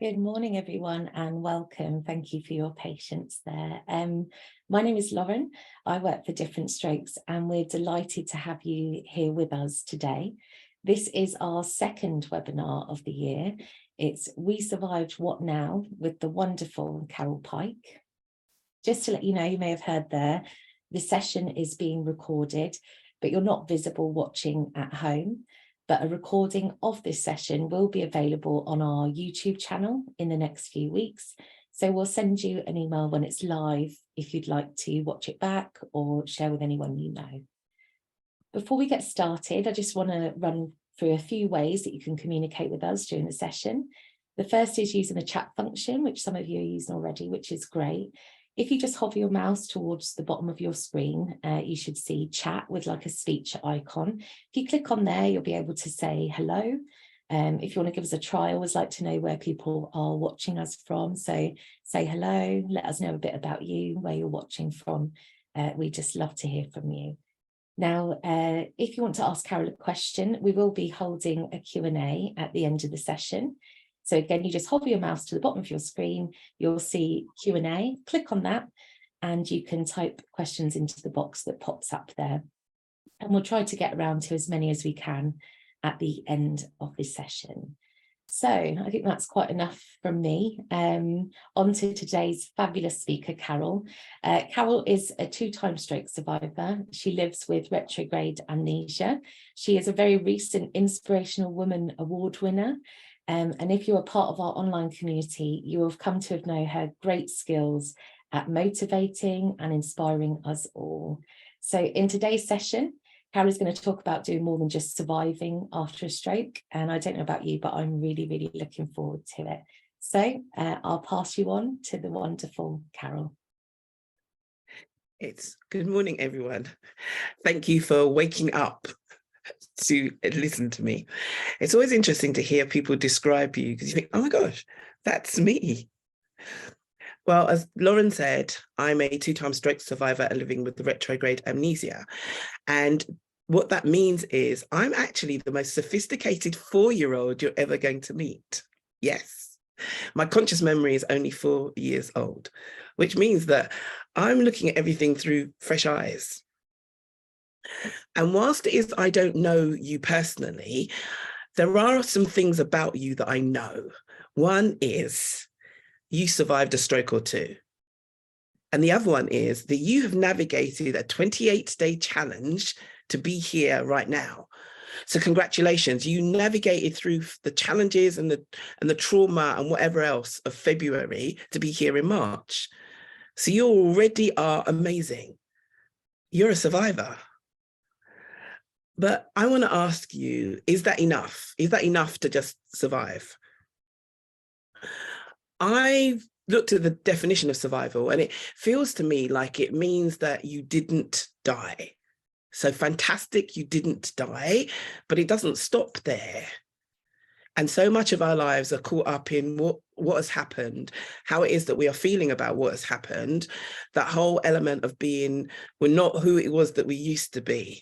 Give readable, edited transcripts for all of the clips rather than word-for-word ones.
Good morning, everyone, and welcome. Thank you for your patience there. My name is Lauren. I work for Different Strokes, and we're delighted to have you here with us today. This is our second webinar of the year. It's We Survived What Now with the wonderful Carole Pyke. Just to let you know, you may have heard there, the session is being recorded, but you're not visible watching at home. But a recording of this session will be available on our YouTube channel in the next few weeks. So we'll send you an email when it's live if you'd like to watch it back or share with anyone you know. Before we get started, I just want to run through a few ways that you can communicate with us during the session. The first is using the chat function, which some of you are using already, which is great. If you just hover your mouse towards the bottom of your screen, you should see chat with like a speech icon. If you click on there, you'll be able to say hello. If you want to give us a try, I always like to know where people are watching us from. So say hello, let us know a bit about you, where you're watching from. We just love to hear from you. Now, if you want to ask Carole a question, we will be holding a Q&A at the end of the session. So again, you just hover your mouse to the bottom of your screen, you'll see Q&A, click on that, and you can type questions into the box that pops up there. And we'll try to get around to as many as we can at the end of this session. So I think that's quite enough from me. On to today's fabulous speaker, Carole. Carole is a two-time stroke survivor. She lives with retrograde amnesia. She is a very recent Inspirational Woman award winner. And if you're a part of our online community, you will have come to know her great skills at motivating and inspiring us all. So in today's session, Carole is going to talk about doing more than just surviving after a stroke. And I don't know about you, but I'm really, really looking forward to it. So I'll pass you on to the wonderful Carole. Good morning, everyone. Thank you for waking up to listen to me. It's always interesting to hear people describe you because you think, oh my gosh, that's me. Well, as Lauren said, I'm a two-time stroke survivor and living with the retrograde amnesia. And what that means is I'm actually the most sophisticated 4-year-old you're ever going to meet. Yes, my conscious memory is only 4 years old, which means that I'm looking at everything through fresh eyes. And whilst it is I don't know you personally, there are some things about you that I know. One is you survived a stroke or two. And the other one is that you have navigated a 28-day challenge to be here right now. So congratulations, you navigated through the challenges and the trauma and whatever else of February to be here in March. So you already are amazing. You're a survivor. But I want to ask you, is that enough? Is that enough to just survive? I've looked at the definition of survival, and it feels to me like it means that you didn't die. So fantastic, you didn't die, but it doesn't stop there. And so much of our lives are caught up in what has happened, how it is that we are feeling about what has happened, that whole element of being, we're not who it was that we used to be.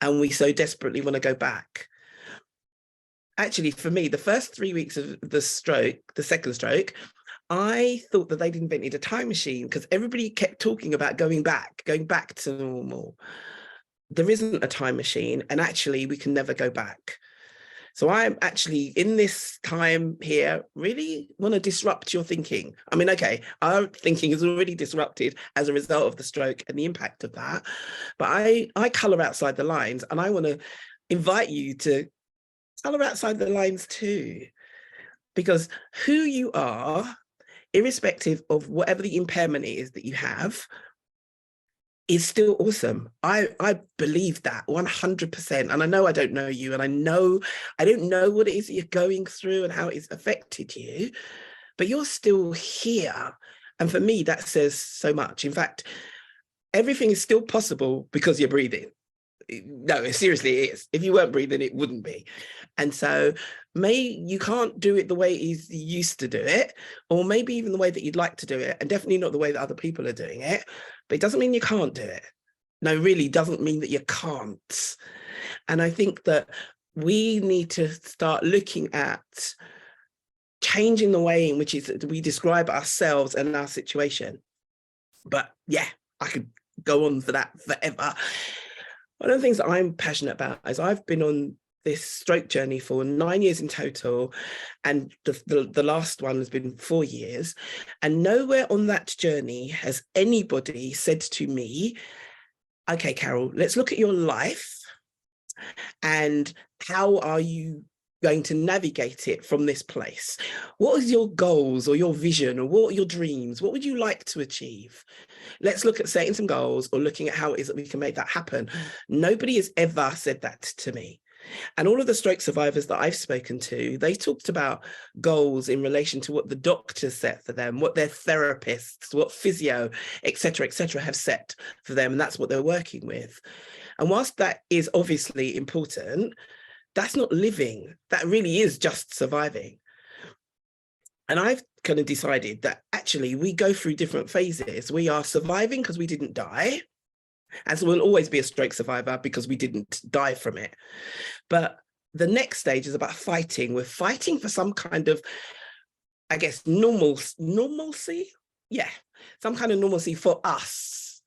And we so desperately want to go back. Actually, for me, the first 3 weeks of the stroke, the second stroke, I thought that they'd invented a time machine because everybody kept talking about going back to normal. There isn't a time machine, and actually we can never go back. So I'm actually in this time here really want to disrupt your thinking. I mean, okay, our thinking is already disrupted as a result of the stroke and the impact of that. But I colour outside the lines, and I want to invite you to colour outside the lines too. Because who you are, irrespective of whatever the impairment is that you have, is still awesome. I believe that 100%. And I know I don't know you, and I don't know what it is that you're going through and how it's affected you, but you're still here. And for me, that says so much. In fact, everything is still possible because you're breathing. No, seriously, it is. If you weren't breathing, it wouldn't be. And so you can't do it the way you used to do it, or maybe even the way that you'd like to do it, and definitely not the way that other people are doing it. But it doesn't mean you can't do it. No, really doesn't mean that you can't. And I think that we need to start looking at changing the way in which we describe ourselves and our situation. But yeah, I could go on for that forever. One of the things that I'm passionate about is I've been on this stroke journey for 9 years in total, and the last one has been 4 years. And nowhere on that journey has anybody said to me, okay, Carole, let's look at your life and how are you going to navigate it from this place? What is your goals or your vision, or what are your dreams? What would you like to achieve? Let's look at setting some goals or looking at how it is that we can make that happen. Nobody has ever said that to me. And all of the stroke survivors that I've spoken to, they talked about goals in relation to what the doctors set for them, what their therapists, what physio, et cetera, have set for them. And that's what they're working with. And whilst that is obviously important, that's not living. That really is just surviving. And I've kind of decided that actually we go through different phases. We are surviving because we didn't die. And so we'll always be a stroke survivor because we didn't die from it. But the next stage is about fighting. We're fighting for some kind of, I guess, normalcy. Yeah, some kind of normalcy for us.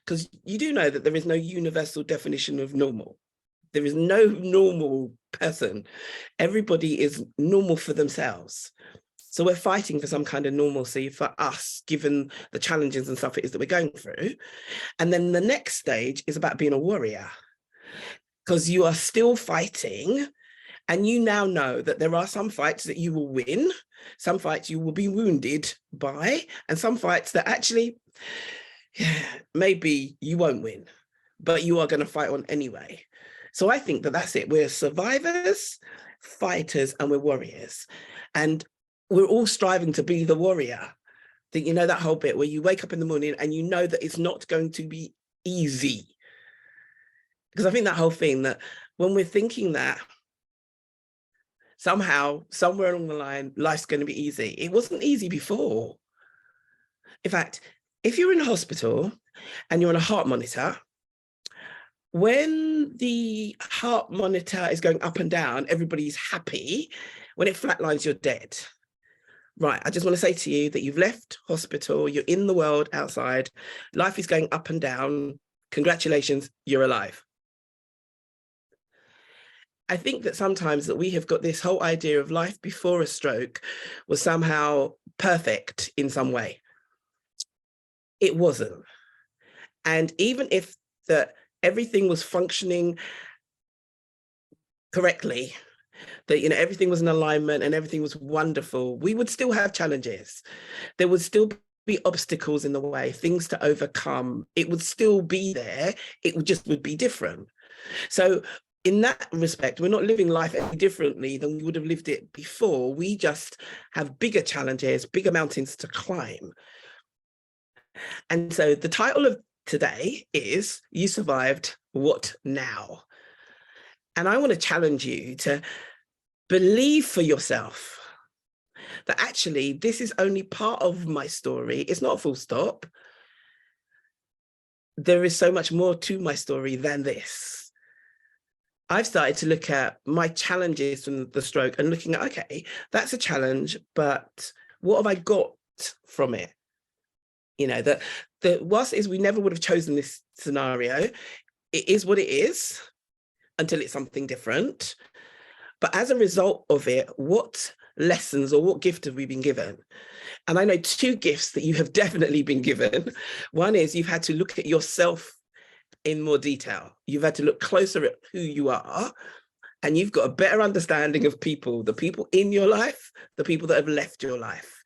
Because you do know that there is no universal definition of normal. There is no normal person. Everybody is normal for themselves. So we're fighting for some kind of normalcy for us, given the challenges and stuff it is that we're going through. And then the next stage is about being a warrior, because you are still fighting. And you now know that there are some fights that you will win, some fights you will be wounded by, and some fights that actually, maybe you won't win, but you are going to fight on anyway. So I think that that's it. We're survivors, fighters, and we're warriors. And we're all striving to be the warrior. You know, that whole bit where you wake up in the morning and you know that it's not going to be easy. Because I think that whole thing that when we're thinking that somehow, somewhere along the line, life's going to be easy. It wasn't easy before. In fact, if you're in a hospital and you're on a heart monitor, when the heart monitor is going up and down, everybody's happy. When it flatlines, you're dead. Right, I just want to say to you that you've left hospital, you're in the world outside, life is going up and down. Congratulations, you're alive. I think that sometimes that we have got this whole idea of life before a stroke was somehow perfect in some way. It wasn't. And even if that everything was functioning correctly, that, you know, everything was in alignment and everything was wonderful, we would still have challenges. There would still be obstacles in the way, things to overcome. It would still be there. It would be different. So in that respect, we're not living life any differently than we would have lived it before. We just have bigger challenges, bigger mountains to climb. And so the title of today is You Survived, What Now? And I want to challenge you to believe for yourself that actually this is only part of my story. It's not a full stop. There is so much more to my story than this. I've started to look at my challenges from the stroke and looking at, okay, that's a challenge, but what have I got from it? You know, that whilst it is we never would have chosen this scenario, it is what it is until it's something different. But as a result of it, what lessons or what gift have we been given? And I know two gifts that you have definitely been given. One is you've had to look at yourself in more detail. You've had to look closer at who you are, and you've got a better understanding of people, the people in your life, the people that have left your life.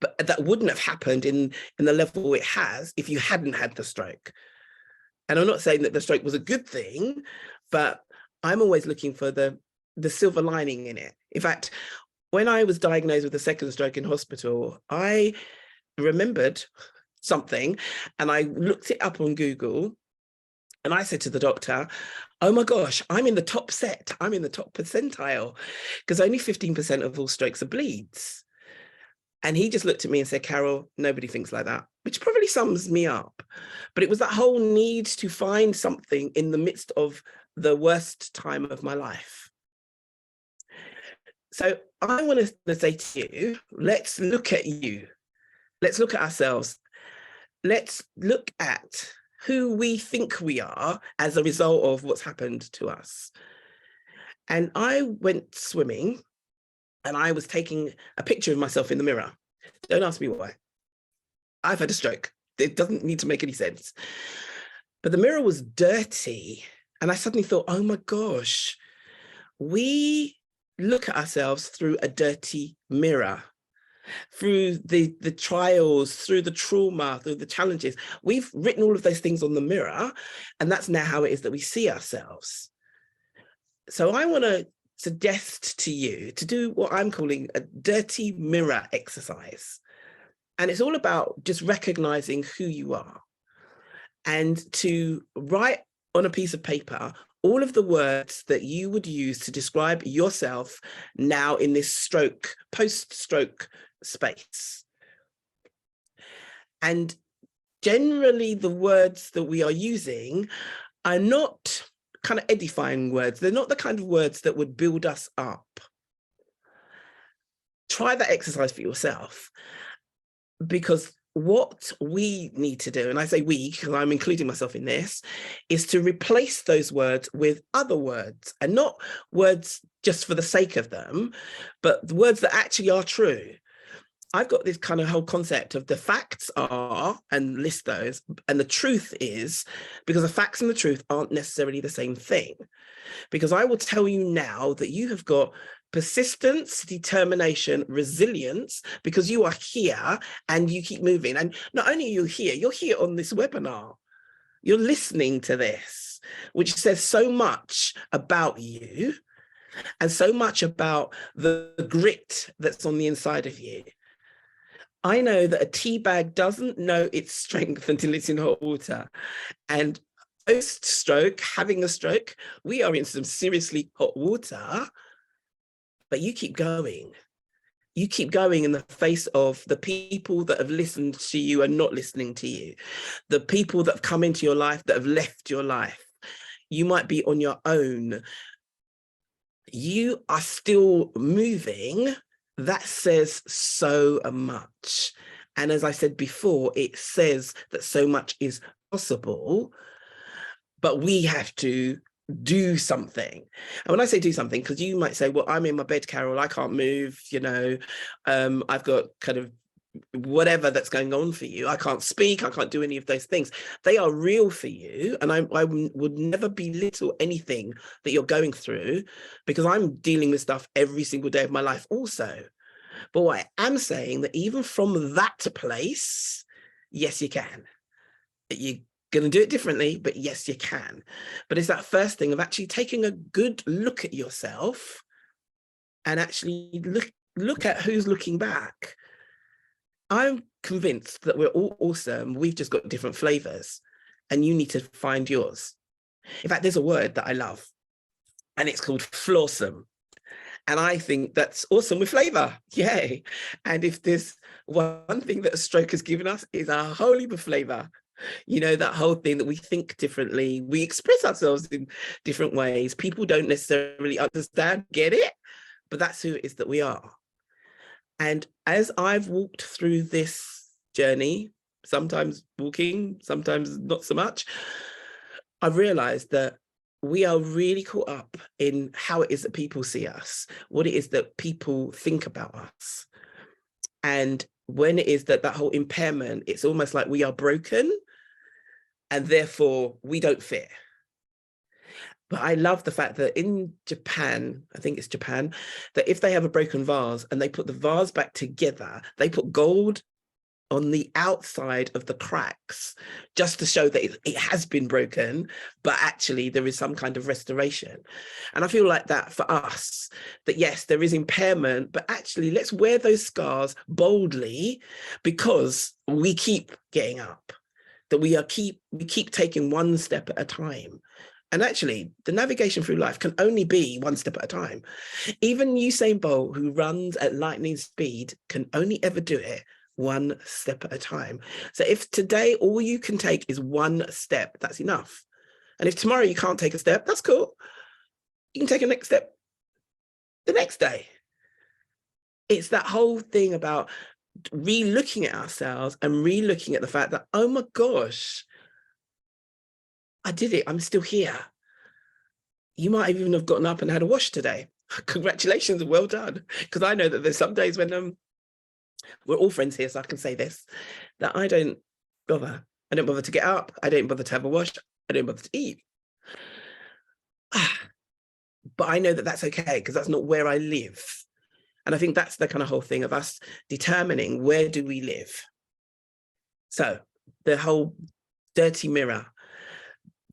But that wouldn't have happened in the level it has if you hadn't had the stroke. And I'm not saying that the stroke was a good thing, but I'm always looking for the silver lining in it. In fact, when I was diagnosed with a second stroke in hospital, I remembered something and I looked it up on Google and I said to the doctor, oh my gosh, I'm in the top set. I'm in the top percentile, because only 15% of all strokes are bleeds. And he just looked at me and said, Carole, nobody thinks like that, which probably sums me up. But it was that whole need to find something in the midst of the worst time of my life. So I want to say to you, let's look at you. Let's look at ourselves. Let's look at who we think we are as a result of what's happened to us. And I went swimming and I was taking a picture of myself in the mirror. Don't ask me why. I've had a stroke. It doesn't need to make any sense. But the mirror was dirty. And I suddenly thought, oh my gosh, we look at ourselves through a dirty mirror, through the trials, through the trauma, through the challenges. We've written all of those things on the mirror, and that's now how it is that we see ourselves. So I want to suggest to you to do what I'm calling a dirty mirror exercise. And it's all about just recognizing who you are and to write on a piece of paper all of the words that you would use to describe yourself now in this stroke, post-stroke space. And generally the words that we are using are not kind of edifying words. They're not the kind of words that would build us up. Try that exercise for yourself, because what we need to do, and I say we because I'm including myself in this, is to replace those words with other words, and not words just for the sake of them, but the words that actually are true. I've got this kind of whole concept of the facts are, and list those, and the truth is, because the facts and the truth aren't necessarily the same thing. Because I will tell you now that you have got persistence, determination, resilience, because you are here and you keep moving. And not only are you here, you're here on this webinar. You're listening to this, which says so much about you and so much about the grit that's on the inside of you. I know that a tea bag doesn't know its strength until it's in hot water. And post-stroke, having a stroke, we are in some seriously hot water, but you keep going. You keep going in the face of the people that have listened to you and not listening to you, the people that have come into your life that have left your life. You might be on your own. You are still moving. That says so much. And as I said before, it says that so much is possible, but we have to do something. And when I say do something, because you might say, well, I'm in my bed, Carole, I can't move, you know, I've got kind of whatever that's going on for you. I can't speak, I can't do any of those things. They are real for you. And I would never belittle anything that you're going through, because I'm dealing with stuff every single day of my life also. But what I am saying, that even from that place, yes, you can. You're going to do it differently, but yes, you can. But it's that first thing of actually taking a good look at yourself and actually look at who's looking back. I'm convinced that we're all awesome. We've just got different flavors, and you need to find yours. In fact, there's a word that I love, and it's called flawsome. And I think that's awesome with flavor. Yay. And if there's one thing that a stroke has given us, is a whole heap of flavor. You know, that whole thing that we think differently, we express ourselves in different ways. People don't necessarily understand, get it, but that's who it is that we are. And as I've walked through this journey, sometimes walking, sometimes not so much, I've realized that we are really caught up in how it is that people see us, what it is that people think about us. And when it is that whole impairment, it's almost like we are broken and therefore we don't fit. But I love the fact that in Japan, I think it's Japan, that if they have a broken vase and they put the vase back together, they put gold on the outside of the cracks, just to show that it has been broken, but actually there is some kind of restoration. And I feel like that for us, that yes, there is impairment, but actually let's wear those scars boldly, because we keep getting up, that we keep taking one step at a time. And actually, the navigation through life can only be one step at a time. Even Usain Bolt, who runs at lightning speed, can only ever do it one step at a time. So if today all you can take is one step, that's enough. And if tomorrow you can't take a step, that's cool. You can take a next step the next day. it's that whole thing about re-looking at ourselves and re-looking at the fact that, oh my gosh, I did it. I'm still here. You might even have gotten up and had a wash today. Congratulations, well done. Because I know that there's some days when we're all friends here, so I can say this, that I don't bother. I don't bother to get up. I don't bother to have a wash. I don't bother to eat. But I know that that's okay, because that's not where I live. And I think that's the kind of whole thing of us determining, where do we live? So the whole dirty mirror,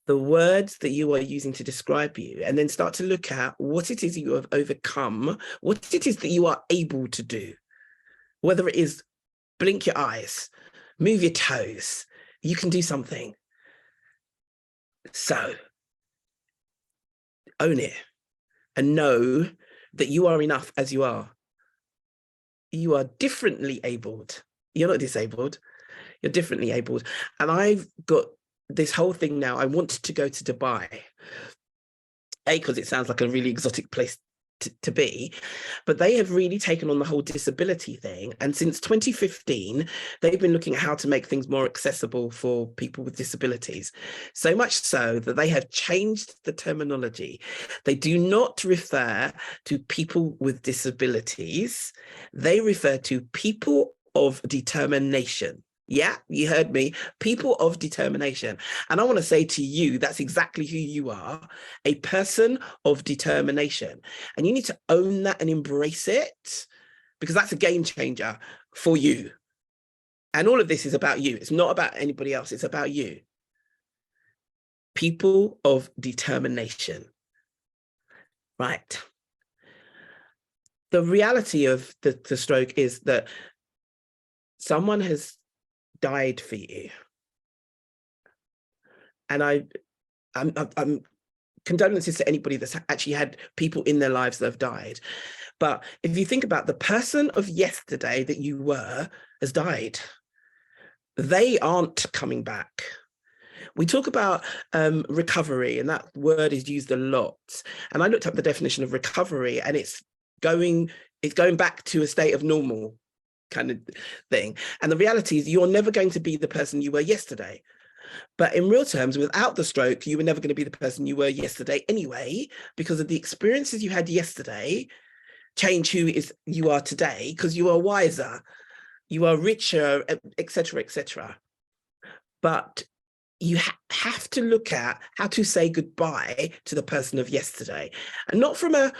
the words that you are using to describe you, and then start to look at what it is you have overcome, what it is that you are able to do, whether it is blink your eyes, move your toes, you can do something. So own it and know that you are enough as you are. You are differently abled. You're not disabled. You're differently abled. And I've got this whole thing now. I want to go to Dubai, because it sounds like a really exotic place to be, but they have really taken on the whole disability thing. And since 2015, they've been looking at how to make things more accessible for people with disabilities. So much so that they have changed the terminology. They do not refer to people with disabilities. They refer to people of determination. Yeah, you heard me. People of determination. And I want to say to you, that's exactly who you are, a person of determination. And you need to own that and embrace it, because that's a game changer for you. And all of this is about you. It's not about anybody else. It's about you. People of determination. Right. The reality of the stroke is that someone has died for you, and I'm condolences to anybody that's actually had people in their lives that have died. But if you think about the person of yesterday that you were has died, they aren't coming back. We talk about recovery, and that word is used a lot. And I looked up the definition of recovery, and it's going back to a state of normal kind of thing. And the reality is you're never going to be the person you were yesterday. But in real terms, without the stroke, you were never going to be the person you were yesterday anyway, because of the experiences you had yesterday change who you are today, because you are wiser, you are richer, etc., etc. But you have to look at how to say goodbye to the person of yesterday, and not from a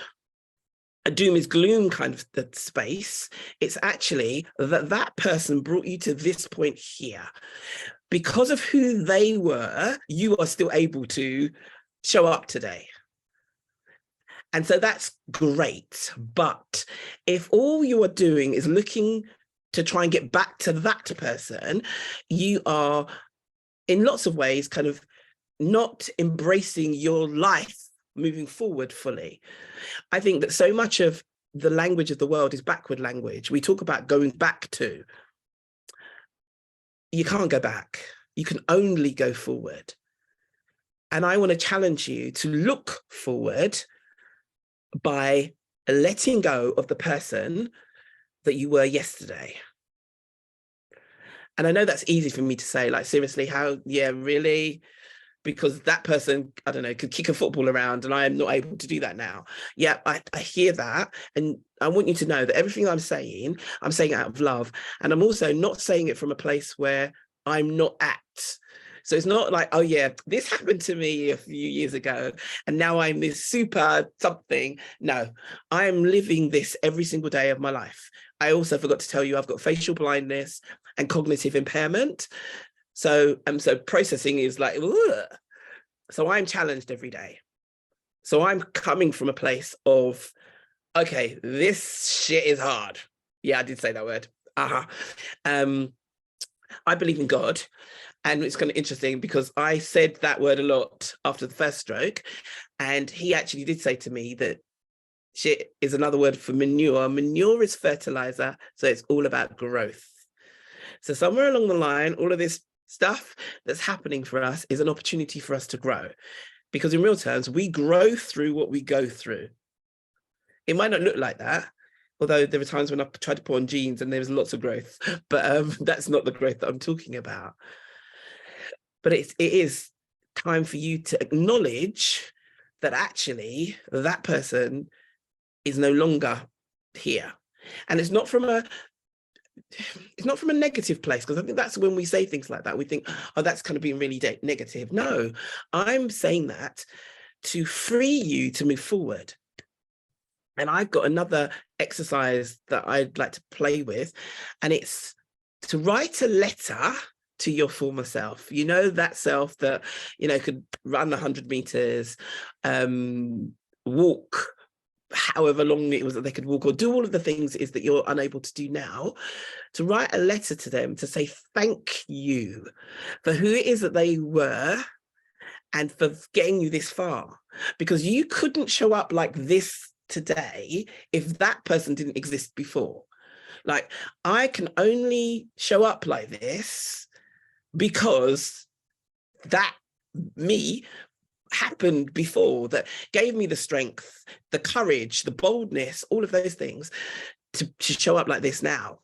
doom is gloom kind of the space. It's actually that person brought you to this point here. Because of who they were, you are still able to show up today. And so that's great. But if all you are doing is looking to try and get back to that person, you are in lots of ways kind of not embracing your life moving forward fully. I think that so much of the language of the world is backward language. We talk about going back to. You can't go back. You can only go forward. And I want to challenge you to look forward by letting go of the person that you were yesterday. And I know that's easy for me to say, like, seriously, how, yeah, really? Because that person, I don't know, could kick a football around and I am not able to do that now. Yeah, I hear that. And I want you to know that everything I'm saying out of love. And I'm also not saying it from a place where I'm not at. So it's not like, oh yeah, this happened to me a few years ago and now I'm this super something. No, I am living this every single day of my life. I also forgot to tell you, I've got facial blindness and cognitive impairment. So processing is like, ugh. So I'm challenged every day. So I'm coming from a place of, okay, this shit is hard. Yeah, I did say that word. I believe in God. And it's kind of interesting because I said that word a lot after the first stroke. And he actually did say to me that shit is another word for manure. Manure is fertilizer. So it's all about growth. So somewhere along the line, all of this stuff that's happening for us is an opportunity for us to grow, because in real terms, we grow through what we go through. It might not look like that, Although there were times when I tried to put on jeans and there was lots of growth, but that's not the growth that I'm talking about. But it is time for you to acknowledge that actually that person is no longer here. And it's not from a negative place, because I think that's when we say things like that, we think, oh, that's kind of being really negative. No, I'm saying that to free you to move forward. And I've got another exercise that I'd like to play with, and it's to write a letter to your former self. You know, that self that, you know, could run 100 meters, walk however long it was that they could walk, or do all of the things is that you're unable to do now, to write a letter to them to say thank you for who it is that they were and for getting you this far, because you couldn't show up like this today if that person didn't exist before. Like, I can only show up like this because that me happened before, that gave me the strength, the courage, the boldness, all of those things to show up like this now.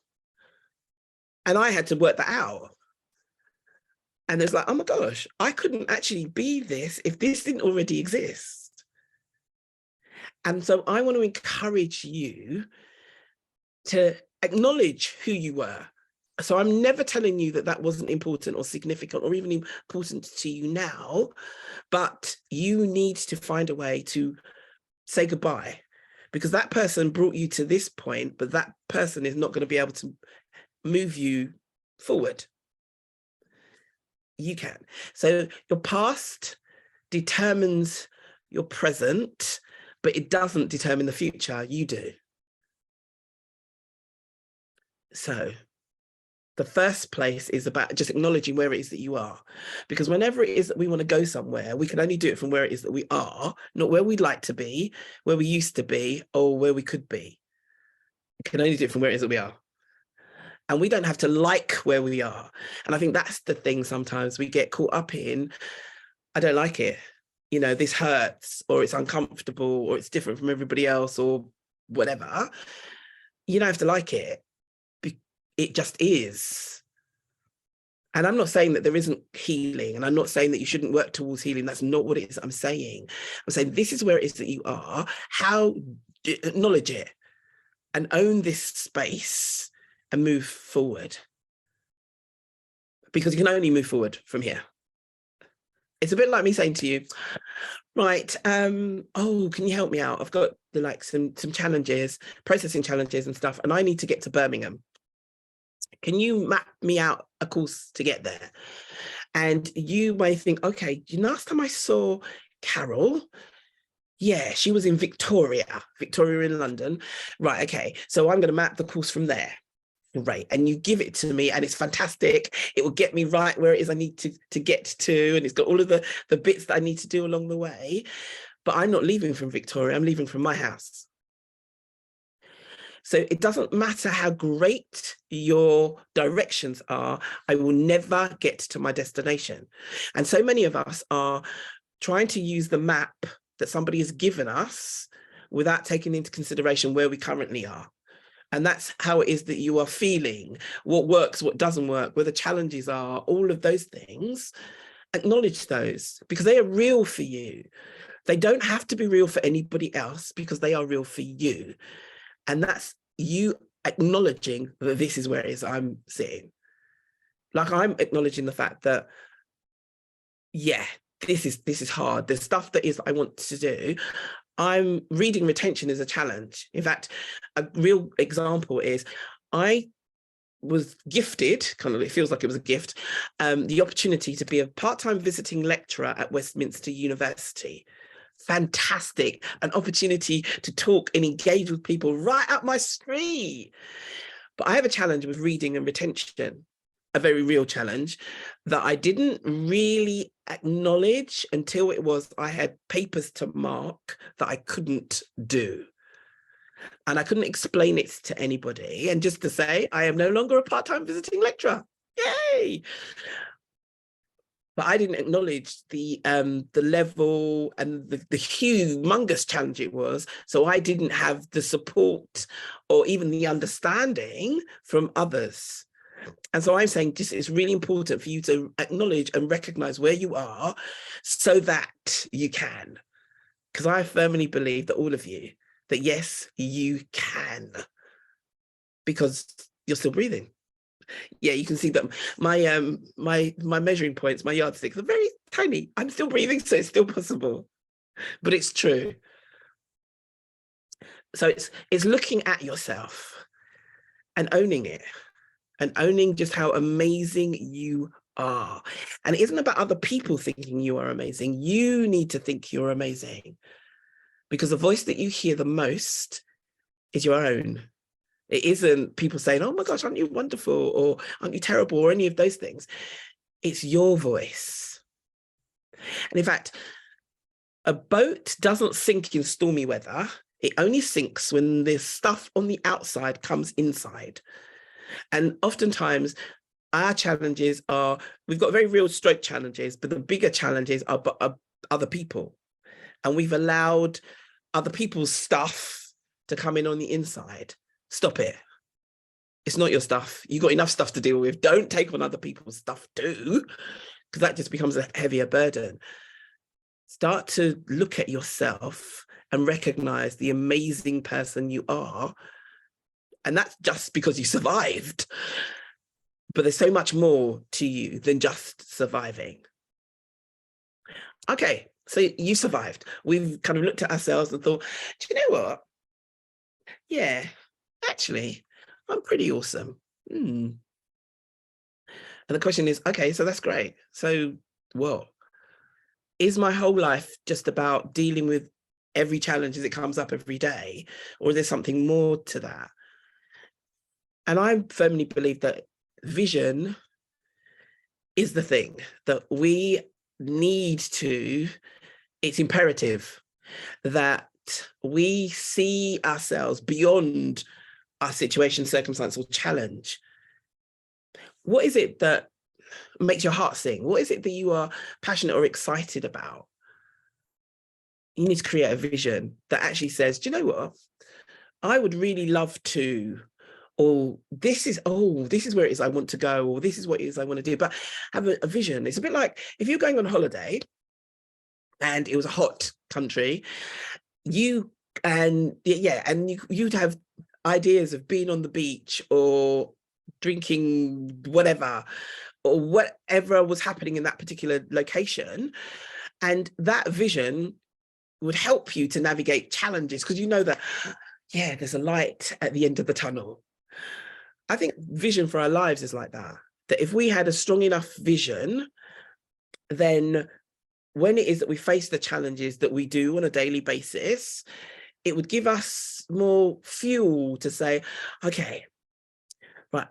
And I had to work that out. And it's like, oh my gosh, I couldn't actually be this if this didn't already exist. And so I want to encourage you to acknowledge who you were. So I'm never telling you that that wasn't important or significant or even important to you now, but you need to find a way to say goodbye, because that person brought you to this point, but that person is not going to be able to move you forward. You can. So your past determines your present, but it doesn't determine the future. You do. So the first place is about just acknowledging where it is that you are, because whenever it is that we want to go somewhere, we can only do it from where it is that we are, not where we'd like to be, where we used to be, or where we could be. We can only do it from where it is that we are. And we don't have to like where we are. And I think that's the thing sometimes we get caught up in. I don't like it. You know, this hurts, or it's uncomfortable, or it's different from everybody else, or whatever. You don't have to like it. It just is. And I'm not saying that there isn't healing, and I'm not saying that you shouldn't work towards healing. That's not what it is I'm saying. I'm saying this is where it is that you are. How acknowledge it and own this space and move forward, because you can only move forward from here. It's a bit like me saying to you, right, oh, can you help me out? I've got some challenges, processing challenges and stuff, and I need to get to Birmingham. Can you map me out a course to get there? And you may think, okay, last time I saw Carole, yeah, she was in Victoria in London. Right, okay, so I'm going to map the course from there. Great. And you give it to me and it's fantastic. It will get me right where it is I need to get to. And it's got all of the bits that I need to do along the way. But I'm not leaving from Victoria, I'm leaving from my house. So it doesn't matter how great your directions are, I will never get to my destination. And so many of us are trying to use the map that somebody has given us without taking into consideration where we currently are. And that's how it is that you are feeling, what works, what doesn't work, where the challenges are, all of those things. Acknowledge those, because they are real for you. They don't have to be real for anybody else, because they are real for you. And that's you acknowledging that this is where it is I'm sitting. Like, I'm acknowledging the fact that, yeah, this is hard. There's stuff that is I want to do. I'm reading retention is a challenge. In fact, a real example is I was gifted, kind of, it feels like it was a gift, the opportunity to be a part-time visiting lecturer at Westminster University. Fantastic, an opportunity to talk and engage with people right up my street. But I have a challenge with reading and retention, a very real challenge that I didn't really acknowledge until it was I had papers to mark that I couldn't do. And I couldn't explain it to anybody. And just to say, I am no longer a part-time visiting lecturer. Yay! but I didn't acknowledge the level and the humongous challenge it was. So I didn't have the support or even the understanding from others. And so I'm saying this is really important for you to acknowledge and recognize where you are so that you can. Because I firmly believe that all of you, that yes, you can, because you're still breathing. Yeah, you can see that my measuring points, my yardsticks are very tiny. I'm still breathing, so it's still possible. But it's true. So it's looking at yourself and owning it, and owning just how amazing you are. And it isn't about other people thinking you are amazing. You need to think you're amazing, because the voice that you hear the most is your own. It isn't people saying, oh my gosh, aren't you wonderful? Or aren't you terrible? Or any of those things. It's your voice. And in fact, a boat doesn't sink in stormy weather. It only sinks when the stuff on the outside comes inside. And oftentimes our challenges are, we've got very real stroke challenges, but the bigger challenges are other people. And we've allowed other people's stuff to come in on the inside. Stop it. It's not your stuff. You've got enough stuff to deal with. Don't take on other people's stuff too, because that just becomes a heavier burden. Start to look at yourself and recognize the amazing person you are. And that's just because you survived. But there's so much more to you than just surviving. Okay, so you survived. We've kind of looked at ourselves and thought, do you know what? Yeah, actually, I'm pretty awesome. And the question is, okay, so that's great. So what? Is my whole life just about dealing with every challenge as it comes up every day? Or is there something more to that? And I firmly believe that vision is the thing that we need to, it's imperative that we see ourselves beyond our situation, circumstance, or challenge. What is it that makes your heart sing? What is it that you are passionate or excited about? You need to create a vision that actually says, do you know what? I would really love to, or this is where it is I want to go, or this is what it is I want to do, but have a vision. It's a bit like if you're going on holiday and it was a hot country, you'd have ideas of being on the beach or drinking whatever, or whatever was happening in that particular location. And that vision would help you to navigate challenges, because you know that, yeah, there's a light at the end of the tunnel. I think vision for our lives is like that. That if we had a strong enough vision, then when it is that we face the challenges that we do on a daily basis, it would give us more fuel to say, okay, right,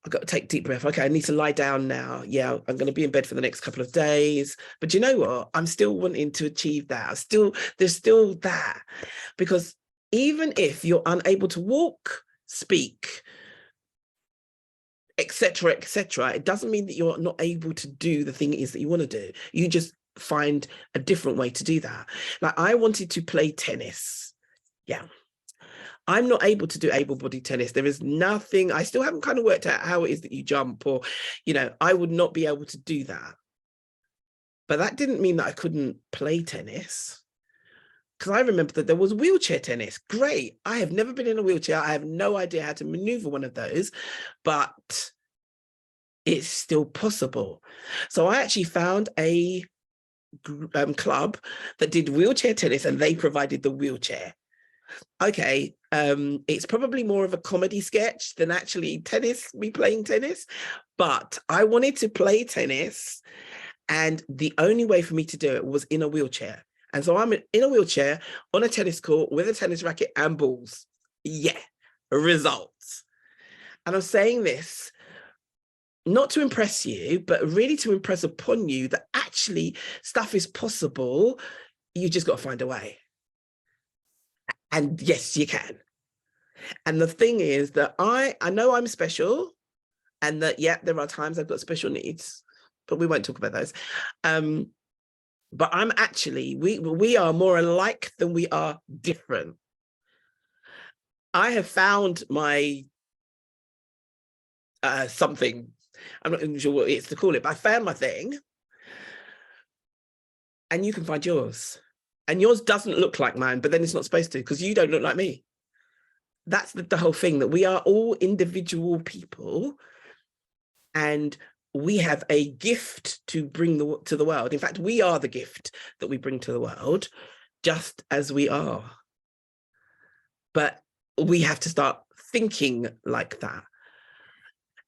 I've got to take a deep breath. Okay, I need to lie down now. Yeah, I'm going to be in bed for the next couple of days. But you know what? I'm still wanting to achieve that. There's still that. Because even if you're unable to walk, speak, etc., it doesn't mean that you're not able to do the thing it is that you want to do. You just find a different way to do that. Like, I wanted to play tennis. Yeah. I'm not able to do able-bodied tennis. There is nothing, I still haven't kind of worked out how it is that you jump, or, I would not be able to do that. But that didn't mean that I couldn't play tennis. Because I remember that there was wheelchair tennis. Great. I have never been in a wheelchair. I have no idea how to maneuver one of those, but it's still possible. So I actually found a club that did wheelchair tennis, and they provided the wheelchair. Okay, it's probably more of a comedy sketch than actually me playing tennis, but I wanted to play tennis, and the only way for me to do it was in a wheelchair. And so I'm in a wheelchair on a tennis court with a tennis racket and balls. Yeah, results. And I'm saying this not to impress you, but really to impress upon you that actually stuff is possible. You just got to find a way. And yes, you can. And the thing is that I know I'm special, and that, yeah, there are times I've got special needs, but we won't talk about those. But I'm actually, we are more alike than we are different. I have found my something, I'm not even sure what it's to call it, but I found my thing. And you can find yours. And yours doesn't look like mine, but then it's not supposed to, because you don't look like me. That's the whole thing, that we are all individual people, and we have a gift to bring to the world. In fact, we are the gift that we bring to the world, just as we are. But we have to start thinking like that.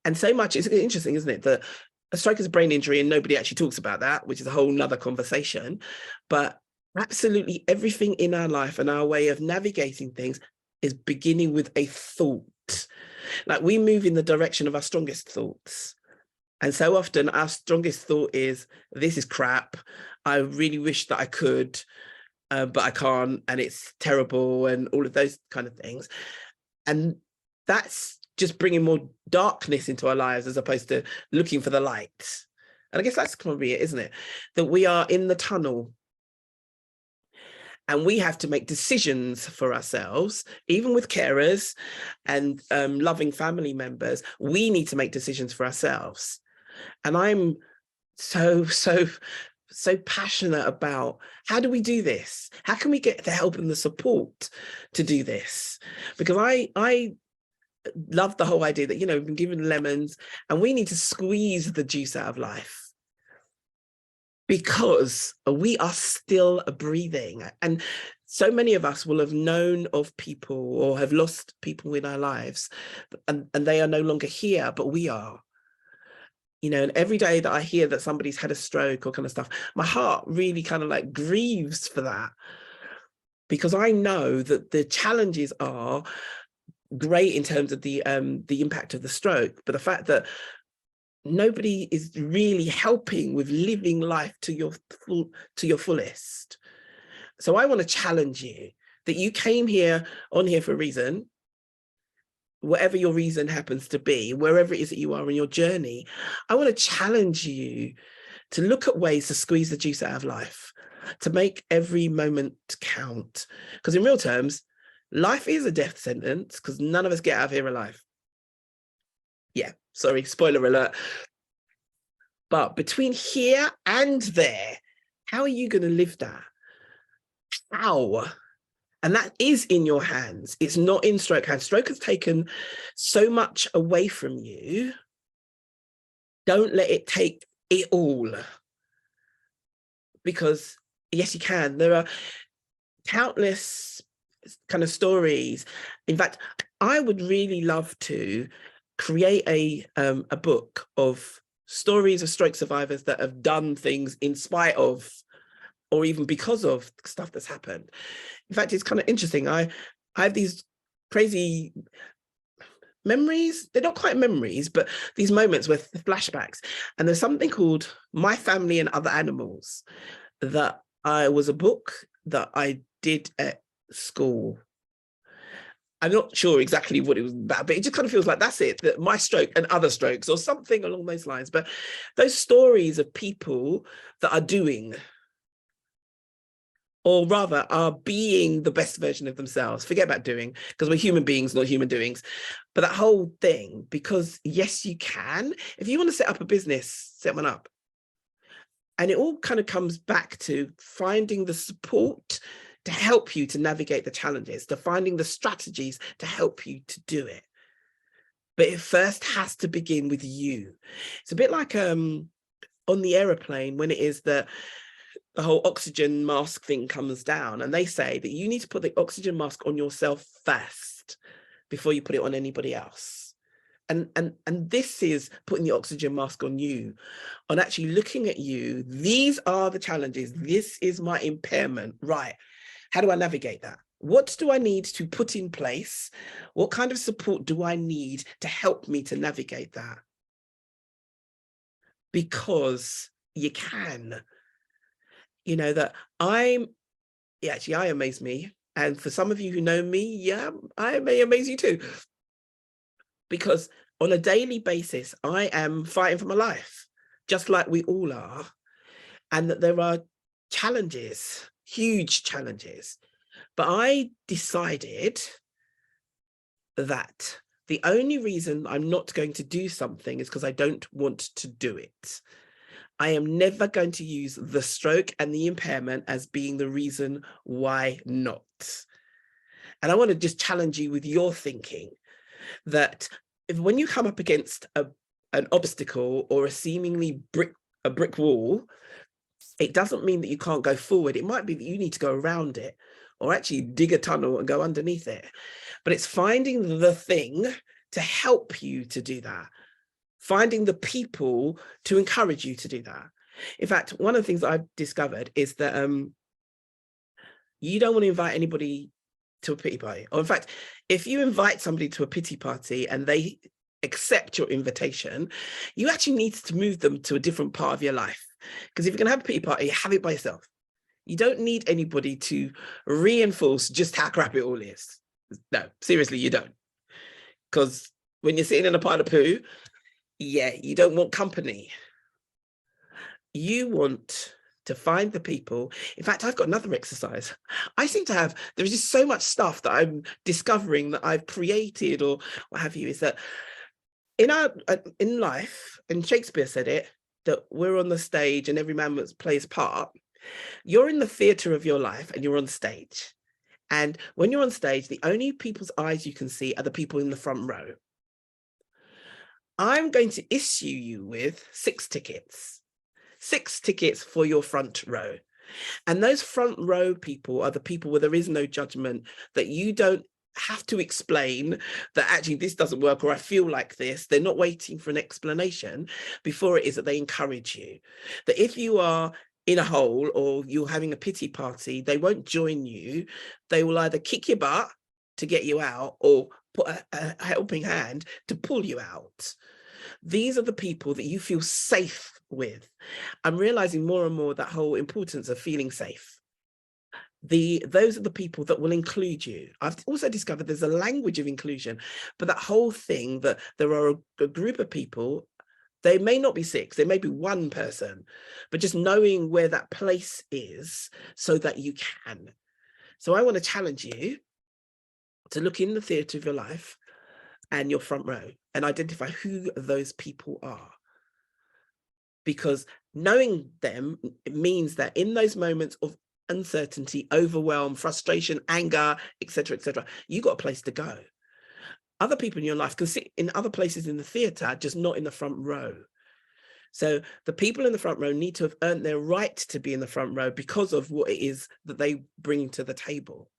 And so much, it's interesting, isn't it, that a stroke is a brain injury and nobody actually talks about that, which is a whole nother conversation. But absolutely everything in our life and our way of navigating things is beginning with a thought. Like, we move in the direction of our strongest thoughts. And so often our strongest thought is, this is crap. I really wish that I could, but I can't, and it's terrible, and all of those kind of things. And that's just bringing more darkness into our lives, as opposed to looking for the light. And I guess that's probably it, isn't it? That we are in the tunnel, and we have to make decisions for ourselves, even with carers and loving family members. We need to make decisions for ourselves. And I'm so passionate about, how do we do this? How can we get the help and the support to do this? Because I love the whole idea that, you know, we've been given lemons and we need to squeeze the juice out of life, because we are still breathing. And so many of us will have known of people or have lost people in our lives, and they are no longer here, but we are. You know, and every day that I hear that somebody's had a stroke or kind of stuff, my heart really kind of like grieves for that, because I know that the challenges are great in terms of the impact of the stroke, but the fact that nobody is really helping with living life to your fullest. So I want to challenge you that you came on here for a reason. Whatever your reason happens to be, wherever it is that you are in your journey, I want to challenge you to look at ways to squeeze the juice out of life, to make every moment count. Because in real terms, life is a death sentence, because none of us get out of here alive. Yeah, sorry, spoiler alert. But between here and there, how are you going to live that? How? And that is in your hands. It's not in stroke hands. Stroke has taken so much away from you. Don't let it take it all. Because yes, you can. There are countless kind of stories. In fact, I would really love to create a book of stories of stroke survivors that have done things in spite of, or even because of, stuff that's happened. In fact, it's kind of interesting. I have these crazy memories. They're not quite memories, but these moments with flashbacks. And there's something called My Family and Other Animals that was a book that I did at school. I'm not sure exactly what it was about, but it just kind of feels like that's it, that my stroke and other strokes, or something along those lines. But those stories of people that are doing, or rather are being the best version of themselves. Forget about doing, because we're human beings, not human doings. But that whole thing, because yes, you can. If you want to set up a business, set one up. And it all kind of comes back to finding the support to help you to navigate the challenges, to finding the strategies to help you to do it. But it first has to begin with you. It's a bit like on the aeroplane, when it is that the whole oxygen mask thing comes down, and they say that you need to put the oxygen mask on yourself first before you put it on anybody else. And this is putting the oxygen mask on you, on actually looking at you. These are the challenges. This is my impairment. Right. How do I navigate that? What do I need to put in place? What kind of support do I need to help me to navigate that? Because you can. You know, that I amaze me. And for some of you who know me, yeah, I may amaze you too. Because on a daily basis, I am fighting for my life. just like we all are, and that there are challenges, huge challenges. But I decided that the only reason I'm not going to do something is because I don't want to do it. I am never going to use the stroke and the impairment as being the reason why not. And I want to just challenge you with your thinking that when you come up against an obstacle or a seemingly brick wall, it doesn't mean that you can't go forward. It might be that you need to go around it or actually dig a tunnel and go underneath it. But it's finding the thing to help you to do that. Finding the people to encourage you to do that. In fact, one of the things I've discovered is that you don't want to invite anybody to a pity party. Or in fact, if you invite somebody to a pity party and they accept your invitation, you actually need to move them to a different part of your life. Because if you're going to have a pity party, have it by yourself. You don't need anybody to reinforce just how crap it all is. No, seriously, you don't. Because when you're sitting in a pile of poo, yeah, you don't want company. You want to find the people. In fact, I've got another exercise. I seem to have, there's just so much stuff that I'm discovering that I've created or what have you, is that in life, and Shakespeare said it, that we're on the stage and every man must play his part. You're in the theatre of your life and you're on stage. And when you're on stage, the only people's eyes you can see are the people in the front row. I'm going to issue you with 6 tickets for your front row. And those front row people are the people where there is no judgment, that you don't have to explain that actually this doesn't work or I feel like this. They're not waiting for an explanation before it is that they encourage you. That if you are in a hole or you're having a pity party, they won't join you. They will either kick your butt to get you out or put a helping hand to pull you out. These are the people that you feel safe with. I'm realizing more and more that whole importance of feeling safe. Those are the people that will include you. I've also discovered there's a language of inclusion, but that whole thing that there are a group of people, they may not be 6, they may be 1 person, but just knowing where that place is so that you can. So I want to challenge you to look in the theatre of your life and your front row and identify who those people are. Because knowing them, it means that in those moments of uncertainty, overwhelm, frustration, anger, etc., you got a place to go. Other people in your life can sit in other places in the theatre, just not in the front row. So the people in the front row need to have earned their right to be in the front row because of what it is that they bring to the table.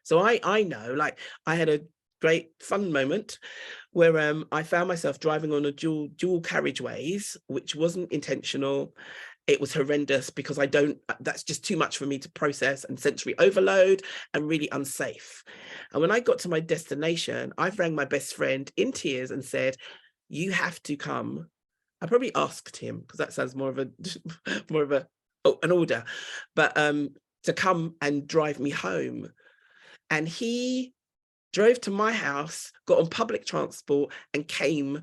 So I know, like, I had a great fun moment where I found myself driving on a dual carriageways, which wasn't intentional. It was horrendous because that's just too much for me to process, and sensory overload and really unsafe. And when I got to my destination, I rang my best friend in tears and said, you have to come. I probably asked him because that sounds more of an order, but to come and drive me home. And he drove to my house, got on public transport and came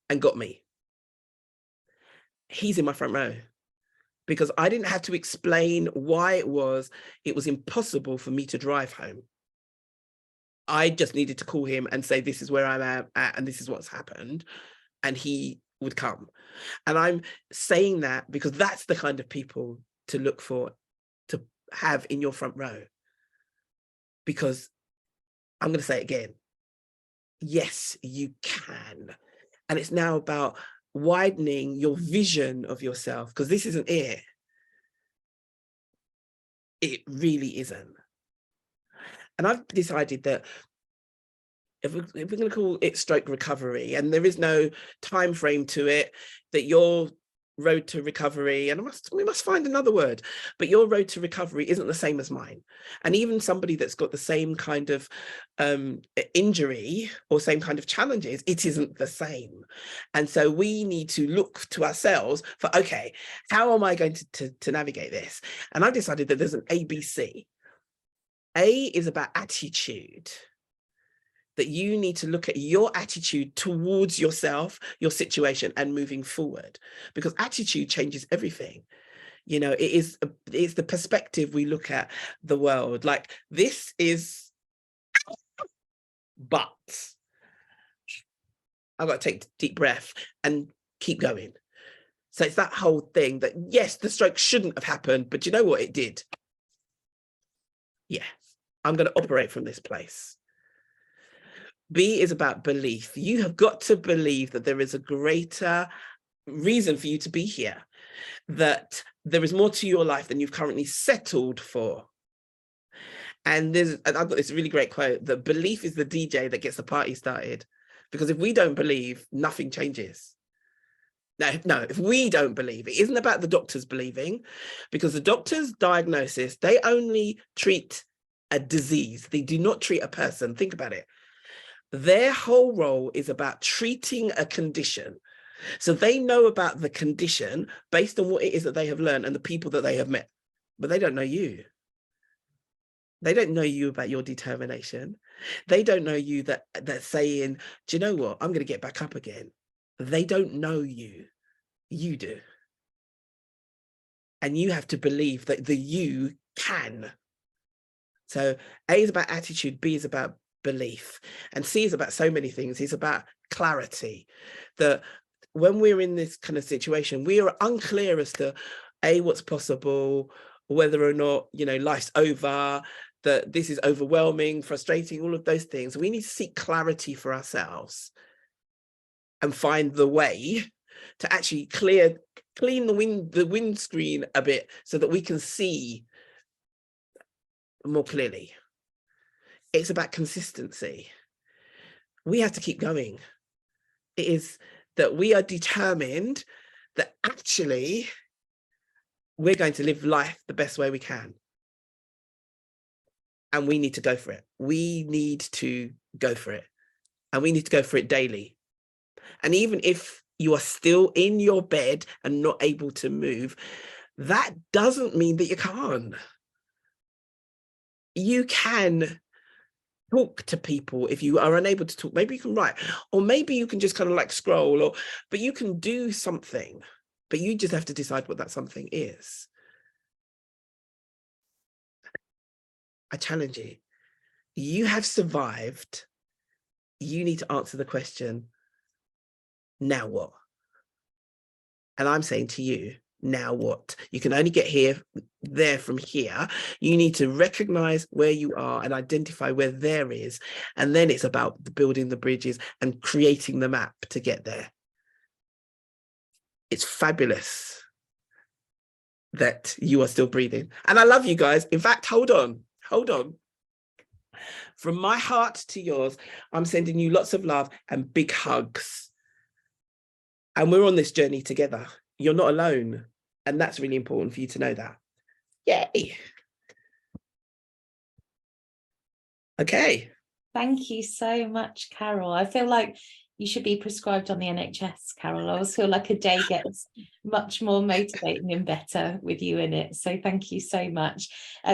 and got me. He's in my front row because I didn't have to explain why it was impossible for me to drive home. I just needed to call him and say, this is where I'm at and this is what's happened. And he would come. And I'm saying that because that's the kind of people to look for, to have in your front row. Because I'm going to say it again. Yes, you can. And it's now about widening your vision of yourself, because this isn't it. It really isn't. And I've decided that if we're going to call it stroke recovery, and there is no time frame to it, that your road to recovery, and we must find another word, but your road to recovery isn't the same as mine. And even somebody that's got the same kind of injury or same kind of challenges, it isn't the same. And so we need to look to ourselves for, okay, how am I going to navigate this? And I've decided that there's an ABC. A is about attitude. that you need to look at your attitude towards yourself, your situation, and moving forward, because attitude changes everything. You know, it's the perspective we look at the world. Like, this is, but I've got to take a deep breath and keep going. So it's that whole thing that, yes, the stroke shouldn't have happened, but you know what? It did. Yeah, I'm going to operate from this place. B is about belief. You have got to believe that there is a greater reason for you to be here, that there is more to your life than you've currently settled for. And I've got this really great quote, that belief is the DJ that gets the party started. Because if we don't believe, nothing changes. No, if we don't believe, it isn't about the doctors believing, because the doctor's diagnosis, they only treat a disease. They do not treat a person. Think about it. Their whole role is about treating a condition. So they know about the condition based on what it is that they have learned and the people that they have met, but they don't know you. They don't know you about your determination. They don't know you that saying, do you know what? I'm going to get back up again. They don't know you. You do. And you have to believe that the you can. So A is about attitude, B is about belief, and C is about so many things. It's about clarity. That when we're in this kind of situation, we are unclear as to A, what's possible, whether or not, you know, life's over, that this is overwhelming, frustrating, all of those things. We need to seek clarity for ourselves and find the way to actually clean the windscreen a bit so that we can see more clearly. It's about consistency. We have to keep going. It is that we are determined that actually we're going to live life the best way we can. And we need to go for it. We need to go for it. And we need to go for it daily. And even if you are still in your bed and not able to move, that doesn't mean that you can't. You can talk to people. If you are unable to talk, maybe you can write, or maybe you can just kind of like scroll, but you can do something, but you just have to decide what that something is. I challenge you. You have survived. You need to answer the question, now what? And I'm saying to you, now what? You can only get there from here. You need to recognize where you are and identify where there is. And then it's about building the bridges and creating the map to get there. It's fabulous that you are still breathing. And I love you guys. In fact, hold on. From my heart to yours, I'm sending you lots of love and big hugs. And we're on this journey together. You're not alone. And that's really important for you to know that. Yay. Okay. Thank you so much, Carole. I feel like you should be prescribed on the NHS, Carole. I always feel like a day gets much more motivating and better with you in it. So thank you so much.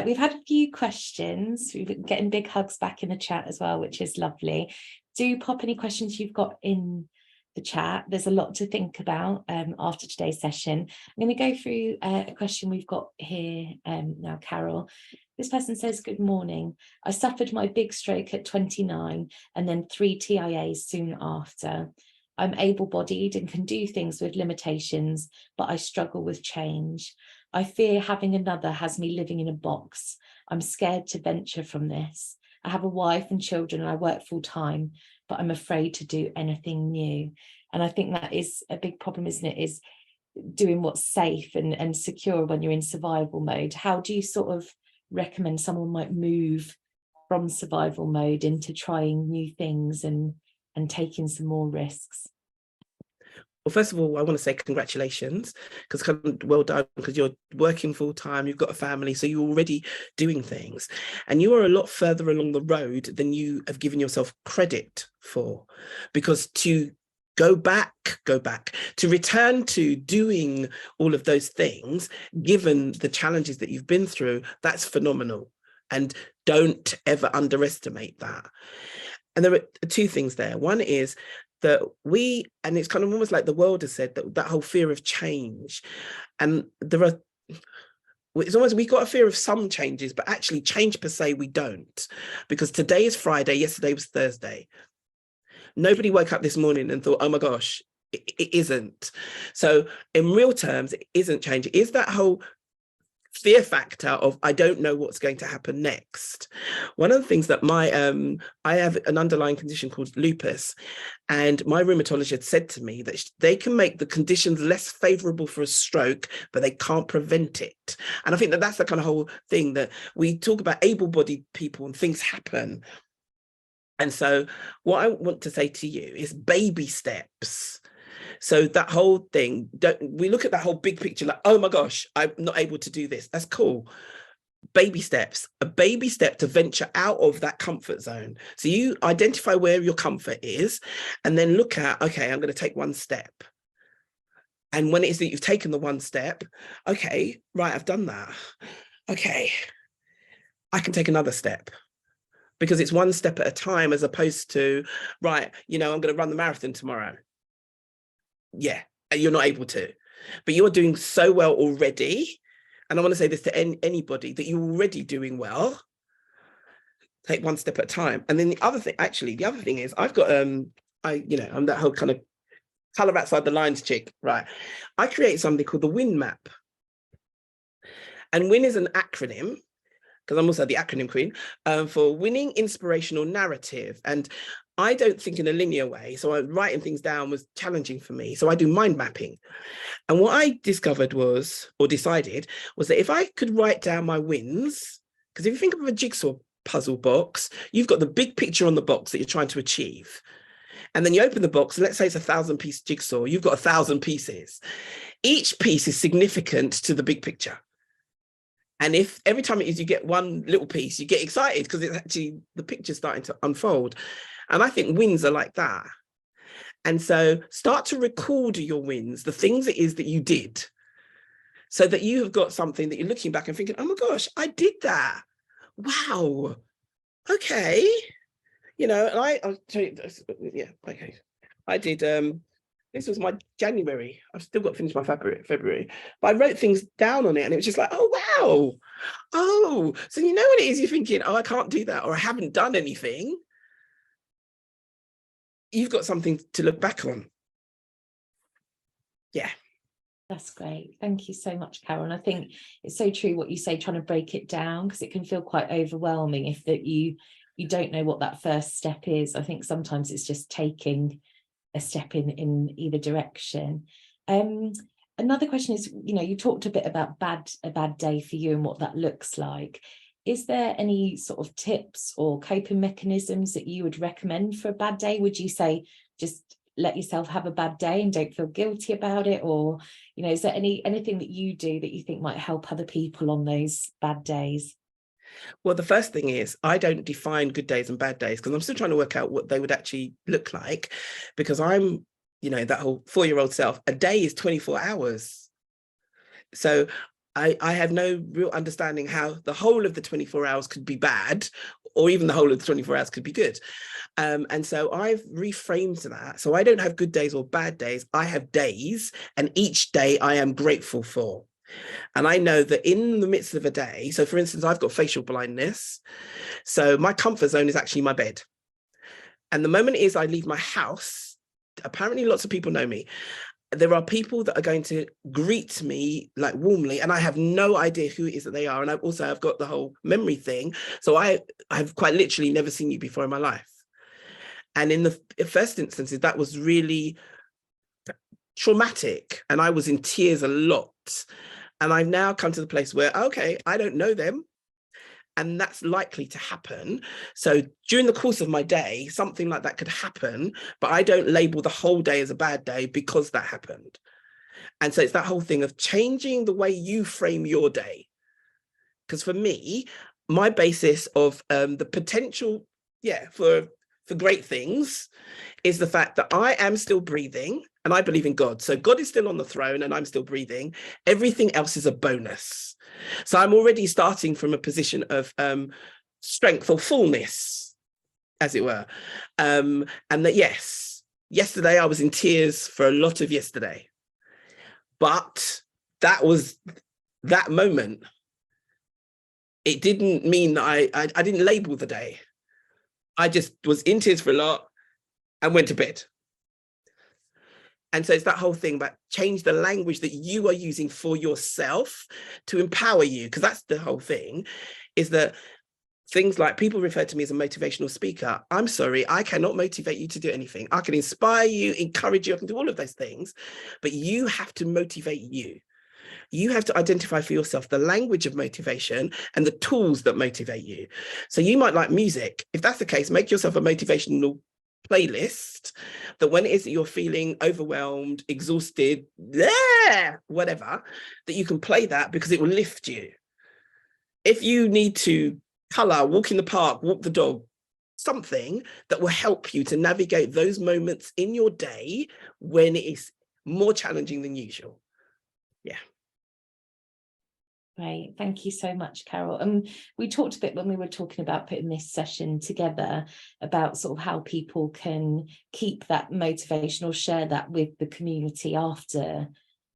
We've had a few questions. We've been getting big hugs back in the chat as well, which is lovely. Do pop any questions you've got in the chat. There's a lot to think about after today's session. I'm going to go through a question we've got here now, Carole. This person says, good morning. I suffered my big stroke at 29 and then 3 TIAs soon after. I'm able-bodied and can do things with limitations, but I struggle with change. I fear having another has me living in a box. I'm scared to venture from this. I have a wife and children and I work full time, but I'm afraid to do anything new. And I think that is a big problem, isn't it? Is doing what's safe and secure when you're in survival mode. How do you sort of recommend someone might move from survival mode into trying new things and taking some more risks? Well, first of all, I want to say congratulations, because well done, because you're working full time, you've got a family, so you're already doing things, and you are a lot further along the road than you have given yourself credit for. Because to go back, to return to doing all of those things, given the challenges that you've been through, that's phenomenal. And don't ever underestimate that. And there are two things there. One is that and it's kind of almost like the world has said that whole fear of change. And it's almost, we got a fear of some changes, but actually change per se, we don't. Because today is Friday, yesterday was Thursday. Nobody woke up this morning and thought, oh my gosh, it isn't. So in real terms, it isn't change. It is that whole fear factor of, I don't know what's going to happen next. One of the things that I have an underlying condition called lupus, and my rheumatologist said to me that they can make the conditions less favorable for a stroke, but they can't prevent it. And I think that that's the kind of whole thing, that we talk about able-bodied people and things happen. And so what I want to say to you is baby steps. So that whole thing, we look at that whole big picture like, oh my gosh, I'm not able to do this. That's cool. Baby steps, a baby step to venture out of that comfort zone. So you identify where your comfort is and then look at, okay, I'm going to take one step. And when it is that you've taken the one step, okay, right, I've done that. Okay, I can take another step. Because it's one step at a time, as opposed to, right, I'm going to run the marathon tomorrow. Yeah, you're not able to, but you're doing so well already. And I want to say this to anybody, that you're already doing well. Take one step at a time. And then the other thing is, I've got, I'm that whole kind of color outside the lines chick, right? I create something called the WIN map. And WIN is an acronym, because I'm also the acronym queen, for winning inspirational narrative. And I don't think in a linear way. So writing things down was challenging for me. So I do mind mapping. And what I decided was that if I could write down my wins, because if you think of a jigsaw puzzle box, you've got the big picture on the box that you're trying to achieve. And then you open the box, and let's say it's 1,000-piece jigsaw. You've got 1,000 pieces. Each piece is significant to the big picture. And if every time it is you get one little piece, you get excited because it's actually the picture's starting to unfold. And I think wins are like that. And so start to record your wins, the things it is that you did, so that you have got something that you're looking back and thinking, oh my gosh, I did that. Wow. Okay. And I'll tell you this. Yeah. Okay. I did, this was my January. I've still got to finish my February, but I wrote things down on it, and it was just like, oh, wow. Oh, so you know what it is? You're thinking, oh, I can't do that, or I haven't done anything. You've got something to look back on. Yeah. That's great. Thank you so much, Carole. And I think it's so true what you say, trying to break it down, because it can feel quite overwhelming if that you don't know what that first step is. I think sometimes it's just taking a step in either direction. Another question is, you talked a bit about a bad day for you and what that looks like. Is there any sort of tips or coping mechanisms that you would recommend for a bad day? Would you say just let yourself have a bad day and don't feel guilty about it? Or, is there anything that you do that you think might help other people on those bad days? Well, the first thing is, I don't define good days and bad days, because I'm still trying to work out what they would actually look like, because I'm, that whole 4-year-old self, a day is 24 hours. So I have no real understanding how the whole of the 24 hours could be bad, or even the whole of the 24 hours could be good. And so I've reframed that. So I don't have good days or bad days. I have days, and each day I am grateful for. And I know that in the midst of a day, so for instance, I've got facial blindness. So my comfort zone is actually my bed. And the moment it is I leave my house, apparently lots of people know me. There are people that are going to greet me like warmly, and I have no idea who it is that they are. And I've got the whole memory thing. So I've quite literally never seen you before in my life. And in the first instances, that was really traumatic. And I was in tears a lot. And I've now come to the place where, okay, I don't know them. And that's likely to happen. So during the course of my day, something like that could happen, but I don't label the whole day as a bad day because that happened. And so it's that whole thing of changing the way you frame your day. Because for me, my basis of the potential, for great things is the fact that I am still breathing, and I believe in God. So God is still on the throne and I'm still breathing. Everything else is a bonus. So I'm already starting from a position of strength or fullness. as it were. And that, yes, yesterday I was in tears for a lot of yesterday, but that was that moment. It didn't mean that I didn't label the day. I just was in tears for a lot and went to bed. And so it's that whole thing about change the language that you are using for yourself to empower you. Because that's the whole thing, is that things like people refer to me as a motivational speaker. I'm sorry, I cannot motivate you to do anything. I can inspire you, encourage you, I can do all of those things, but you have to motivate you. You have to identify for yourself the language of motivation and the tools that motivate you. So you might like music. If that's the case, make yourself a motivational playlist that when it is that you're feeling overwhelmed, exhausted, whatever, that you can play that because it will lift you. If you need to color, walk in the park, walk the dog, something that will help you to navigate those moments in your day when it is more challenging than usual. Yeah. Great, thank you so much, Carole. We talked a bit when we were talking about putting this session together about sort of how people can keep that motivation or share that with the community after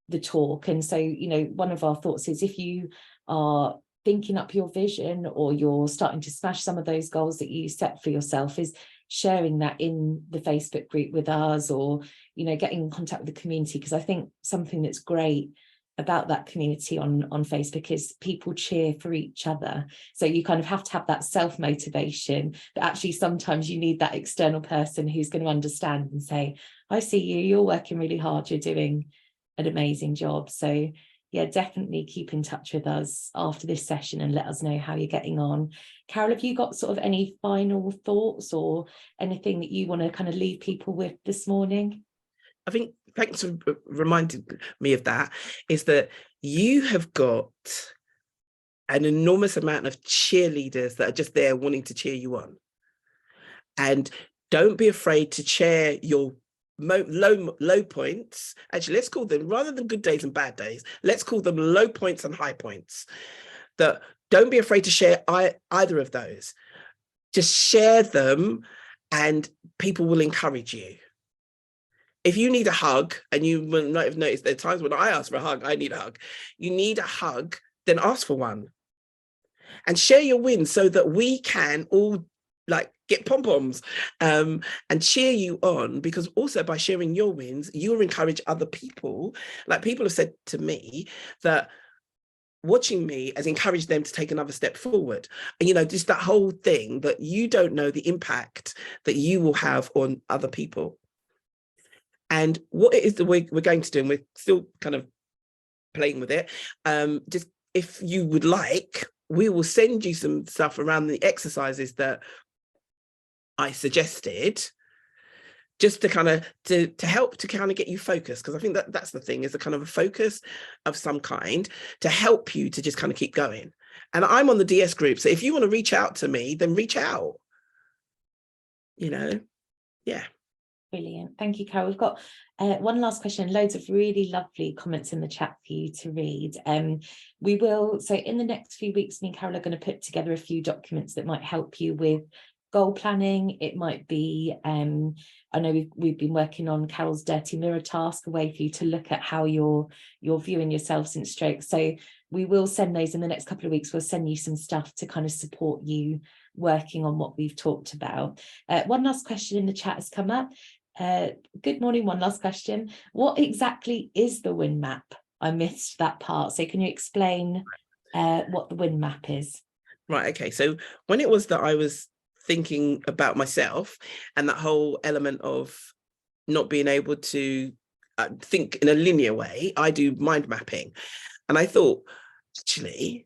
the talk. And so, you know, one of our thoughts is if you are thinking up your vision or you're starting to smash some of those goals that you set for yourself, is sharing that in the Facebook group with us, or, you know, getting in contact with the community. Because I think something that's great about that community on Facebook is people cheer for each other. So you kind of have to have that self-motivation, but actually sometimes you need that external person who's going to understand and say, I see you, you're working really hard, you're doing an amazing job. So yeah, definitely keep in touch with us after this session and let us know how you're getting on. Carole, have you got sort of any final thoughts or anything that you want to kind of leave people with this morning? I think, thanks for reminding me of that, is that you have got an enormous amount of cheerleaders that are just there wanting to cheer you on. And don't be afraid to share your low points. Actually, let's call them, rather than good days and bad days, let's call them low points and high points. That don't be afraid to share either of those. Just share them and people will encourage you. If you need a hug, and you might have noticed there are times when I ask for a hug, I need a hug. You need a hug, then ask for one. And share your wins so that we can all like get pom-poms and cheer you on, because also by sharing your wins, you'll encourage other people. Like people have said to me that watching me has encouraged them to take another step forward. And, you know, just that whole thing that you don't know the impact that you will have on other people. And what it is that we're going to do, and we're still kind of playing with it, just if you would like, we will send you some stuff around the exercises that I suggested, just to kind of to help to kind of get you focused, because I think that that's the thing, is a kind of a focus of some kind to help you to just kind of keep going. And I'm on the DS group, so if you want to reach out to me, then reach out, you know. Yeah. Brilliant. Thank you, Carole. We've got one last question, loads of really lovely comments in the chat for you to read. We will, so in the next few weeks, me and Carole are going to put together a few documents that might help you with goal planning. It might be, I know we've been working on Carole's dirty mirror task, a way for you to look at how you're viewing yourself since stroke. So we will send those in the next couple of weeks. We'll send you some stuff to kind of support you working on what we've talked about. One last question in the chat has come up. Good morning. One last question. What exactly is the win map? I missed that part. So can you explain what the win map is? Right. Okay. So when it was that I was thinking about myself and that whole element of not being able to think in a linear way, I do mind mapping. And I thought, actually,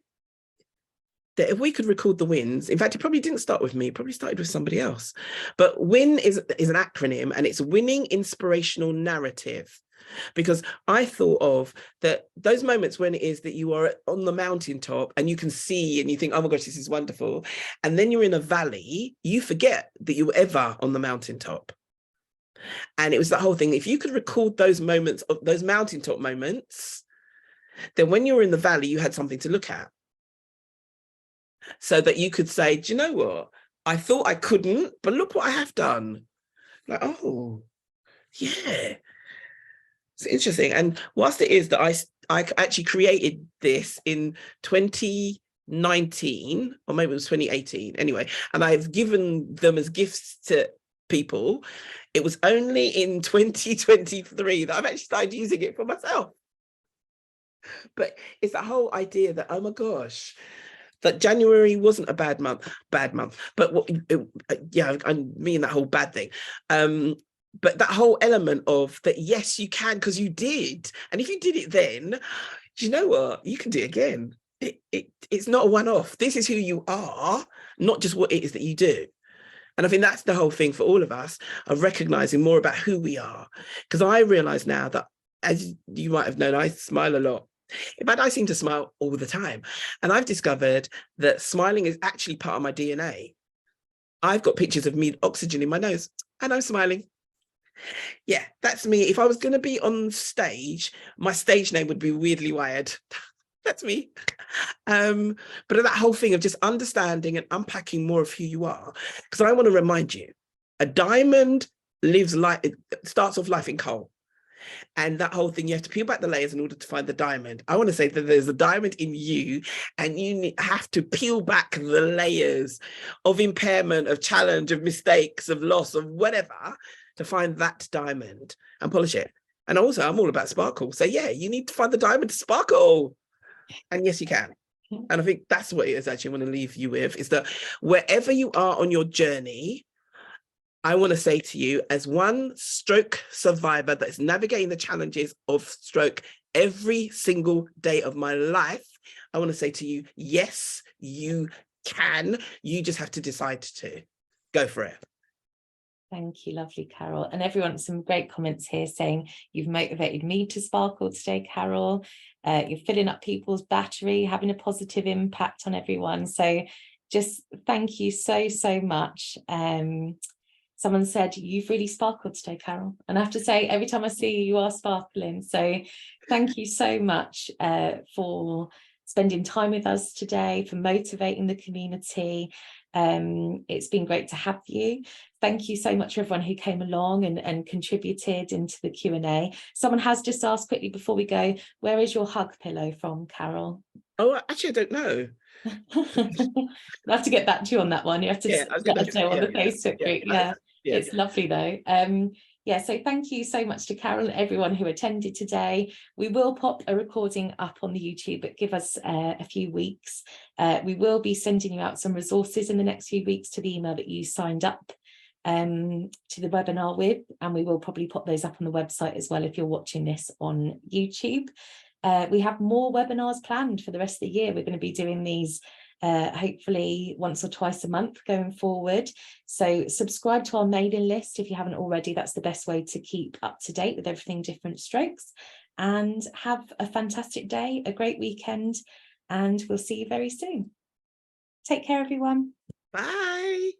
that if we could record the wins, in fact, it probably didn't start with me, it probably started with somebody else. But WIN is an acronym, and it's winning inspirational narrative. Because I thought of that those moments when it is that you are on the mountaintop and you can see and you think, oh my gosh, this is wonderful. And then you're in a valley, you forget that you were ever on the mountaintop. And it was that whole thing. If you could record those moments, of those mountaintop moments, then when you were in the valley, you had something to look at. So that you could say, do you know what? I thought I couldn't, but look what I have done. Like, oh, yeah. It's interesting. And whilst it is that I actually created this in 2019, or maybe it was 2018, anyway, and I've given them as gifts to people, it was only in 2023 that I've actually started using it for myself. But it's that whole idea that, oh my gosh, that January wasn't a bad month, but what, yeah, I mean that whole bad thing. But that whole element of that, yes, you can, because you did. And if you did it then, do you know what? You can do it again. It's not a one-off. This is who you are, not just what it is that you do. And I think that's the whole thing for all of us, of recognizing more about who we are. Because I realize now that, as you might have known, I smile a lot. In fact, I seem to smile all the time. And I've discovered that smiling is actually part of my DNA. I've got pictures of me oxygen in my nose and I'm smiling. Yeah, that's me. If I was going to be on stage, my stage name would be Weirdly Wired. That's me. But that whole thing of just understanding and unpacking more of who you are, because I want to remind you, a diamond lives life, it starts off life in coal. And that whole thing, you have to peel back the layers in order to find the diamond. I want to say that there's a diamond in you, and you have to peel back the layers of impairment, of challenge, of mistakes, of loss, of whatever, to find that diamond and polish it. And also, I'm all about sparkle. So yeah, you need to find the diamond to sparkle. And yes, you can. And I think that's what it is actually I want to leave you with, is that wherever you are on your journey, I want to say to you, as one stroke survivor that's navigating the challenges of stroke every single day of my life, I want to say to you, yes, you can. You just have to decide to go for it. Thank you, lovely Carole. And everyone, some great comments here saying you've motivated me to sparkle today, Carole. You're filling up people's battery, having a positive impact on everyone. So just thank you so, so much. Someone said, you've really sparkled today, Carole. And I have to say, every time I see you, you are sparkling. So thank you so much for spending time with us today, for motivating the community. It's been great to have you. Thank you so much for everyone who came along and contributed into the Q&A. Someone has just asked quickly before we go, where is your hug pillow from, Carole? Oh, actually, I don't know. I'll have to get back to you on that one. You have to let us know on the Facebook group. Yeah. It's lovely though. Yeah, so thank you so much to Carole and everyone who attended today. We will pop a recording up on the YouTube, but give us a few weeks. We will be sending you out some resources in the next few weeks to the email that you signed up to the webinar with, and we will probably pop those up on the website as well if you're watching this on YouTube. We have more webinars planned for the rest of the year. We're going to be doing these hopefully once or twice a month going forward. So subscribe to our mailing list if you haven't already. That's the best way to keep up to date with everything Different Strokes. And have a fantastic day, a great weekend, and we'll see you very soon. Take care, everyone. Bye.